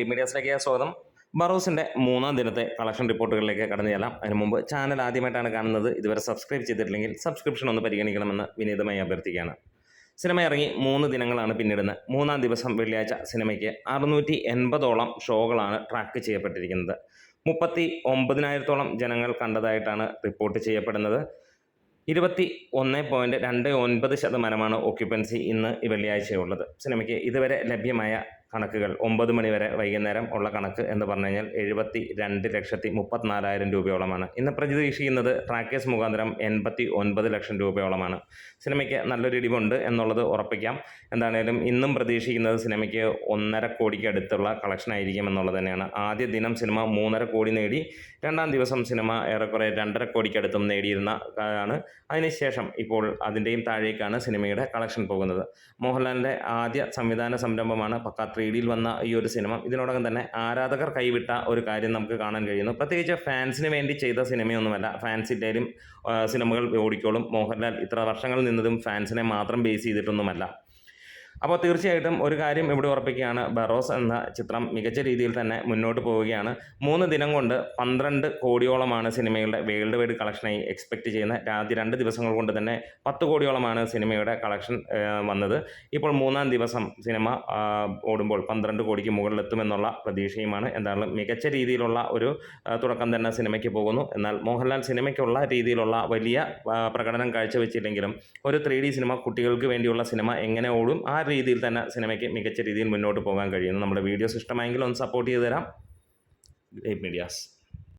മീഡിയാസിലേക്ക് സ്വാഗതം. ബറോസിൻ്റെ മൂന്നാം ദിനത്തെ കളക്ഷൻ റിപ്പോർട്ടുകളിലേക്ക് കടന്നു ചെല്ലാം. അതിന് മുമ്പ് ചാനൽ ആദ്യമായിട്ടാണ് കാണുന്നത്, ഇതുവരെ സബ്സ്ക്രൈബ് ചെയ്തിട്ടില്ലെങ്കിൽ സബ്സ്ക്രിപ്ഷൻ ഒന്ന് പരിഗണിക്കണമെന്ന് വിനീതമായി അഭ്യർത്ഥിക്കുകയാണ്. സിനിമ ഇറങ്ങി 3 ദിനങ്ങളാണ് പിന്നിടുന്നത്. മൂന്നാം ദിവസം വെള്ളിയാഴ്ച സിനിമയ്ക്ക് 680ഓളം ഷോകളാണ് ട്രാക്ക് ചെയ്യപ്പെട്ടിരിക്കുന്നത്. 39,000-ഓളം ജനങ്ങൾ കണ്ടതായിട്ടാണ് റിപ്പോർട്ട് ചെയ്യപ്പെടുന്നത്. 21.29% ഓക്യുപ്പൻസി ഇന്ന് വെള്ളിയാഴ്ചയുള്ളത്. സിനിമയ്ക്ക് ഇതുവരെ ലഭ്യമായ കണക്കുകൾ 9 മണി വരെ വൈകുന്നേരം ഉള്ള കണക്ക് എന്ന് പറഞ്ഞു കഴിഞ്ഞാൽ 72,34,000 രൂപയോളമാണ്. ഇന്ന് പ്രതീക്ഷിക്കുന്നത് ട്രാക്കേഴ്സ് മുഖാന്തരം 89 ലക്ഷം രൂപയോളമാണ്. സിനിമയ്ക്ക് നല്ലൊരു ഇടിവുണ്ട് എന്നുള്ളത് ഉറപ്പിക്കാം. എന്താണേലും ഇന്നും പ്രതീക്ഷിക്കുന്നത് സിനിമയ്ക്ക് 1.5 കോടിക്ക് അടുത്തുള്ള കളക്ഷൻ ആയിരിക്കും എന്നുള്ളത് തന്നെയാണ്. ആദ്യ ദിനം സിനിമ 3.5 കോടി നേടി. രണ്ടാം ദിവസം സിനിമ ഏറെക്കുറെ 2.5 കോടിക്കടുത്തും നേടിയിരുന്ന ആണ്. അതിനുശേഷം ഇപ്പോൾ അതിൻ്റെയും താഴേക്കാണ് സിനിമയുടെ കളക്ഷൻ പോകുന്നത്. മോഹൻലാലിൻ്റെ ആദ്യ സംവിധാന സംരംഭമാണ് പക്ക 3Dയിൽ വന്ന ഈ ഒരു സിനിമ. ഇതിനോടകം തന്നെ ആരാധകർ കൈവിട്ട ഒരു കാര്യം നമുക്ക് കാണാൻ കഴിയുന്നു. പ്രത്യേകിച്ച് ഫാൻസിന് വേണ്ടി ചെയ്ത സിനിമയൊന്നുമല്ല. ഫാൻസിൻ്റെയും സിനിമകൾ ഓടിക്കോളും. മോഹൻലാൽ ഇത്ര വർഷങ്ങൾ നിന്നതും ഫാൻസിനെ മാത്രം ബേസ് ചെയ്തിട്ടൊന്നുമല്ല. അപ്പോൾ തീർച്ചയായിട്ടും ഒരു കാര്യം ഇവിടെ ഉറപ്പിക്കുകയാണ്, ബറോസ് എന്ന ചിത്രം മികച്ച രീതിയിൽ തന്നെ മുന്നോട്ട് പോവുകയാണ്. 3 ദിനം കൊണ്ട് 12 കോടിയോളമാണ് സിനിമയുടെ വേൾഡ് വൈഡ് കളക്ഷനായി എക്സ്പെക്റ്റ് ചെയ്യുന്നത്. ആദ്യ 2 ദിവസങ്ങൾ കൊണ്ട് തന്നെ 10 കോടിയോളമാണ് സിനിമയുടെ കളക്ഷൻ വന്നത്. ഇപ്പോൾ മൂന്നാം ദിവസം സിനിമ ഓടുമ്പോൾ 12 കോടിക്ക് മുകളിലെത്തുമെന്നുള്ള പ്രതീക്ഷയുമാണ്. എന്തായാലും മികച്ച രീതിയിലുള്ള ഒരു തുടക്കം തന്നെ സിനിമയ്ക്ക് പോകുന്നു. എന്നാൽ മോഹൻലാൽ സിനിമയ്ക്കുള്ള രീതിയിലുള്ള വലിയ പ്രകടനം കാഴ്ചവെച്ചില്ലെങ്കിലും ഒരു 3D സിനിമ, കുട്ടികൾക്ക് വേണ്ടിയുള്ള സിനിമ എങ്ങനെ ഓടും ആ രീതിയിൽ തന്നെ സിനിമയ്ക്ക് മികച്ച രീതിയിൽ മുന്നോട്ട് പോകാൻ കഴിയുന്നു. നമ്മുടെ വീഡിയോസ് ഇഷ്ടമായെങ്കിൽ ഒന്ന് സപ്പോർട്ട് ചെയ്ത് തരാം. Great medias.